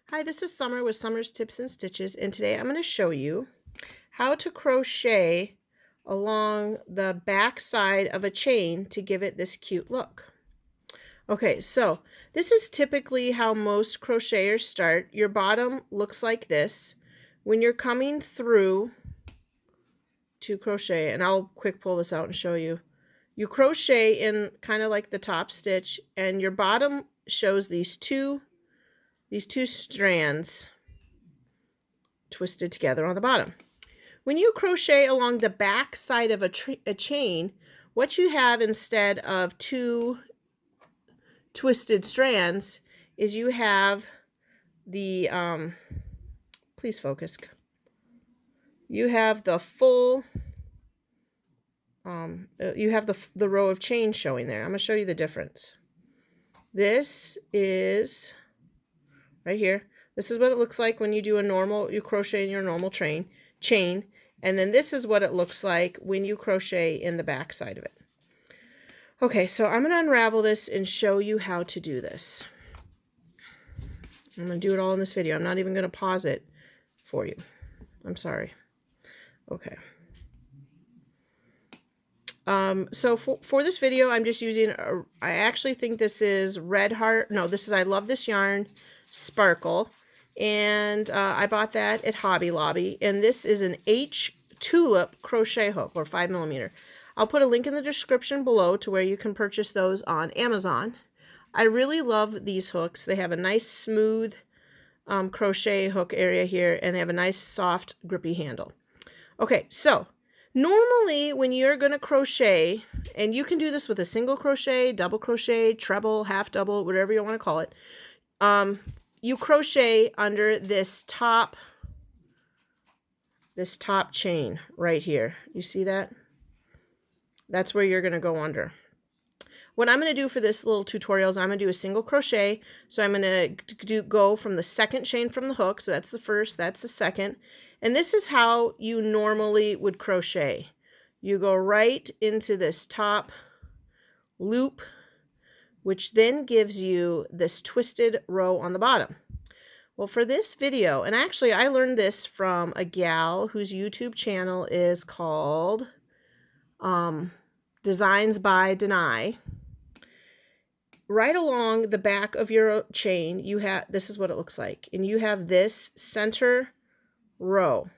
Hi, this is Summer with Summer's Tips and Stitches, and today I'm going to show you how to crochet along the back side of a chain to give it this cute look. Okay, so this is typically how most crocheters start. Your bottom looks like this. When you're coming through to crochet, and I'll quick pull this out and show you. You crochet in kind of like the top stitch, and your bottom shows these two strands twisted together on the bottom. When you crochet along the back side of a chain, what you have instead of two twisted strands is you have the please focus. You have the full you have the row of chain showing there. I'm going to show you the difference. This is right here. This is what it looks like when you do you crochet in your normal chain. And then this is what it looks like when you crochet in the back side of it. Okay, so I'm going to unravel this and show you how to do this. I'm going to do it all in this video. I'm not even going to pause it for you. I'm sorry. Okay. So for this video, I'm just using, I actually think this is Red Heart. No, this is I Love This Yarn Sparkle. And I bought that at Hobby Lobby. And this is an H tulip crochet hook, or 5mm. I'll put a link in the description below to where you can purchase those on Amazon. I really love these hooks. They have a nice smooth crochet hook area here, and they have a nice soft grippy handle. Okay, so normally when you're going to crochet, and you can do this with a single crochet, double crochet, treble, half double, whatever you want to call it, you crochet under this top chain right here. You see that? That's where you're going to go under. What I'm going to do for this little tutorial is I'm going to do a single crochet. So I'm going to go from the second chain from the hook. So that's the first, that's the second. And this is how you normally would crochet. You go right into this top loop, which then gives you this twisted row on the bottom. Well, for this video, and actually I learned this from a gal whose YouTube channel is called Designs by Denai. Right along the back of your chain, you have, this is what it looks like, and you have this center row.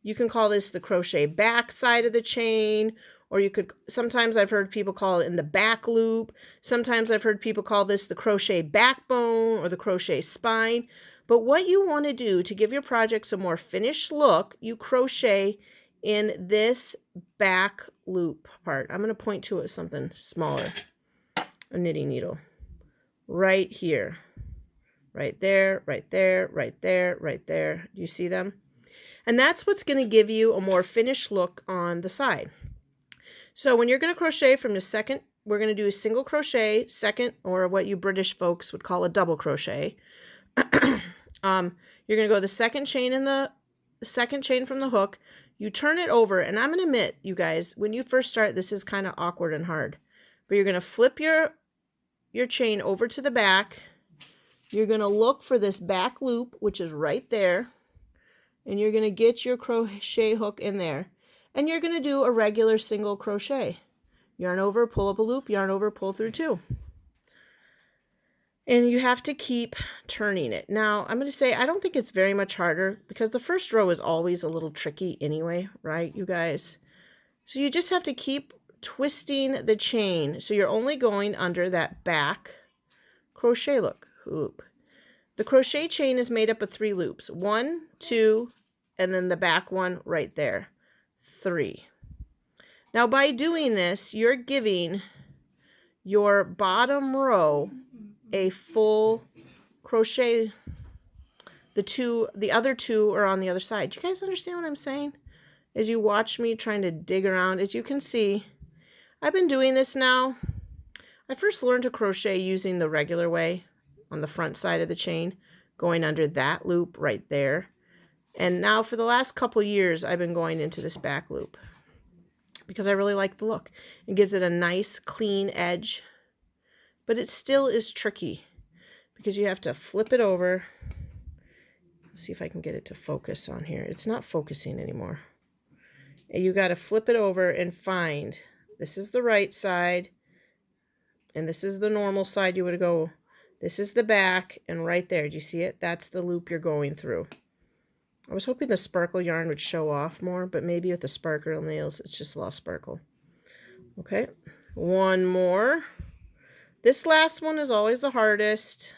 You can call this the crochet back side of the chain, or you could, sometimes I've heard people call it in the back loop. Sometimes I've heard people call this the crochet backbone or the crochet spine. But what you want to do to give your projects a more finished look, you crochet in this back loop part. I'm going to point to it with something smaller, a knitting needle. Right here. Right there, right there, right there, right there. Do you see them? And that's what's going to give you a more finished look on the side. So when you're going to crochet from the second, we're going to do a single crochet, second, or what you British folks would call a double crochet. You're going to go the second chain in the second chain from the hook. You turn it over, and I'm going to admit, you guys, when you first start, this is kind of awkward and hard. But you're going to flip your chain over to the back. You're going to look for this back loop, which is right there. And you're going to get your crochet hook in there. And you're going to do a regular single crochet. Yarn over, pull up a loop, yarn over, pull through two. And you have to keep turning it. Now, I'm going to say I don't think it's very much harder because the first row is always a little tricky anyway, right, you guys? So you just have to keep twisting the chain. So you're only going under that back crochet loop. The crochet chain is made up of 3 loops. 1, 2, and then the back one right there. 3. Now, by doing this, you're giving your bottom row a full crochet. The other 2 are on the other side. Do you guys understand what I'm saying? As you watch me trying to dig around, as you can see, I've been doing this now. I first learned to crochet using the regular way on the front side of the chain, going under that loop right there. And now for the last couple years, I've been going into this back loop because I really like the look. It gives it a nice clean edge, but it still is tricky because you have to flip it over see if I can get it to focus on here. It's not focusing anymore. And you got to flip it over and find, this is the right side, and this is the normal side you would go. This is the back, and right there, do you see it? That's the loop you're going through. I was hoping the sparkle yarn would show off more, but maybe with the sparkle nails, it's just lost sparkle. Okay, one more. This last one is always the hardest.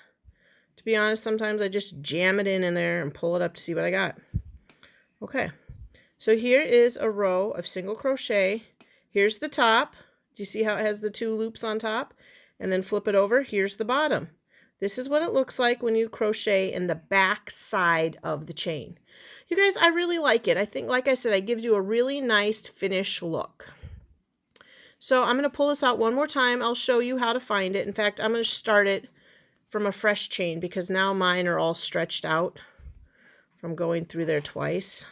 To be honest, sometimes I just jam it in there and pull it up to see what I got. Okay, so here is a row of single crochet. Here's the top. Do you see how it has the 2 loops on top? And then flip it over. Here's the bottom. This is what it looks like when you crochet in the back side of the chain. You guys, I really like it. I think, like I said, it gives you a really nice finish look. So I'm going to pull this out one more time. I'll show you how to find it. In fact, I'm going to start it from a fresh chain because now mine are all stretched out from going through there twice.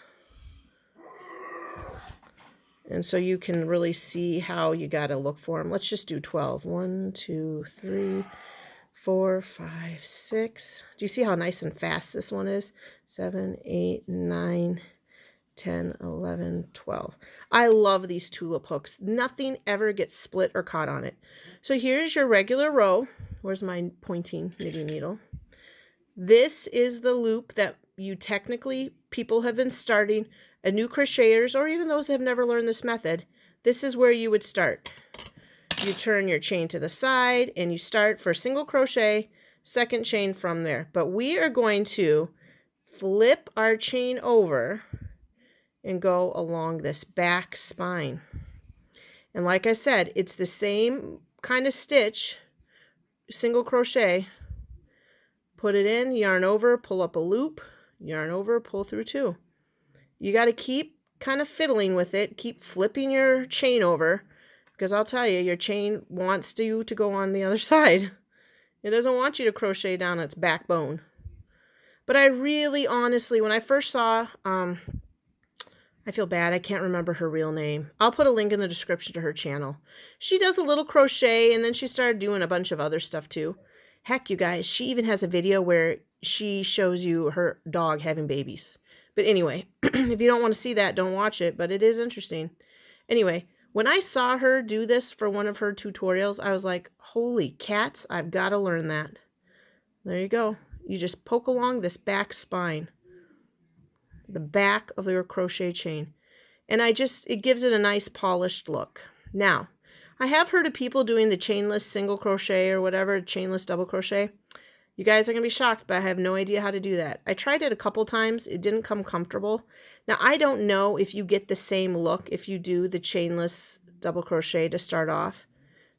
And so you can really see how you got to look for them. Let's just do 12. 1, 2, 3, 4, 5, 6. Do you see how nice and fast this one is? 7, 8, 9, 10, 11, 12. I love these tulip hooks. Nothing ever gets split or caught on it. So here's your regular row. Where's my pointing knitting needle? This is the loop that you technically, people have been starting, new crocheters, or even those that have never learned this method. This is where you would start. You turn your chain to the side and you start for single crochet, second chain from there. But we are going to flip our chain over and go along this back spine. And like I said, it's the same kind of stitch, single crochet, put it in, yarn over, pull up a loop, yarn over, pull through 2. You got to keep kind of fiddling with it, keep flipping your chain over, because I'll tell you, your chain wants you to go on the other side. It doesn't want you to crochet down its backbone. But I really, honestly, when I first saw, I feel bad, I can't remember her real name. I'll put a link in the description to her channel. She does a little crochet, and then she started doing a bunch of other stuff too. Heck, you guys, she even has a video where she shows you her dog having babies. But anyway, if you don't want to see that, don't watch it, but it is interesting. Anyway, when I saw her do this for one of her tutorials, I was like, holy cats, I've got to learn that. There you go. You just poke along this back spine, the back of your crochet chain. And it gives it a nice polished look. Now, I have heard of people doing the chainless single crochet or whatever, chainless double crochet. You guys are going to be shocked, but I have no idea how to do that. I tried it a couple times. It didn't come comfortable. Now, I don't know if you get the same look if you do the chainless double crochet to start off.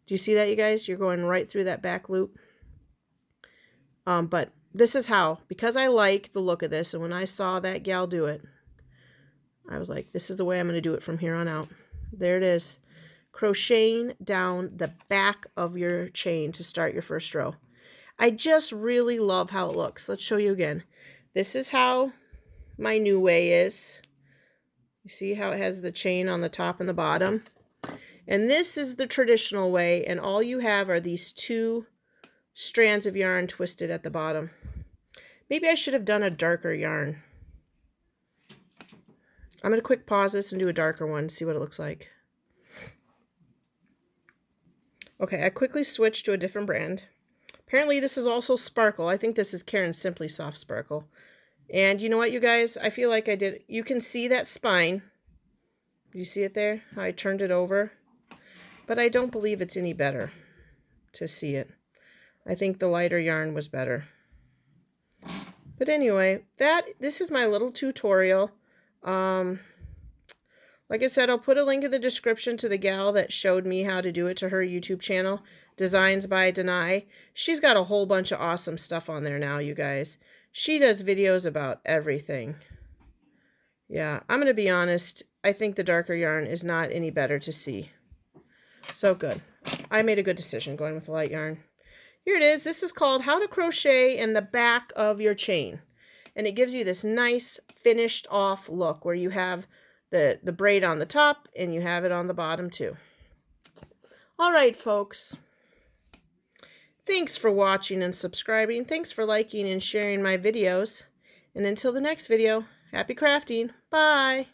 Do you see that, you guys? You're going right through that back loop. But this is how, because I like the look of this, and when I saw that gal do it, I was like, this is the way I'm going to do it from here on out. There it is. Crocheting down the back of your chain to start your first row. I just really love how it looks. Let's show you again. This is how my new way is. You see how it has the chain on the top and the bottom? And this is the traditional way, and all you have are these 2 strands of yarn twisted at the bottom. Maybe I should have done a darker yarn. I'm going to quick pause this and do a darker one, see what it looks like. Okay, I quickly switched to a different brand. Apparently this is also sparkle. I think this is Karen's Simply Soft Sparkle. And you know what, you guys? I feel like you can see that spine. You see it there? How I turned it over? But I don't believe it's any better to see it. I think the lighter yarn was better. But anyway, this is my little tutorial. Like I said, I'll put a link in the description to the gal that showed me how to do it to her YouTube channel, Designs by Denai. She's got a whole bunch of awesome stuff on there now, you guys. She does videos about everything. Yeah, I'm going to be honest. I think the darker yarn is not any better to see. So good. I made a good decision going with the light yarn. Here it is. This is called How to Crochet in the Back of Your Chain. And it gives you this nice finished off look where you have the braid on the top and you have it on the bottom too. All right, folks. Thanks for watching and subscribing. Thanks for liking and sharing my videos. And until the next video, happy crafting. Bye.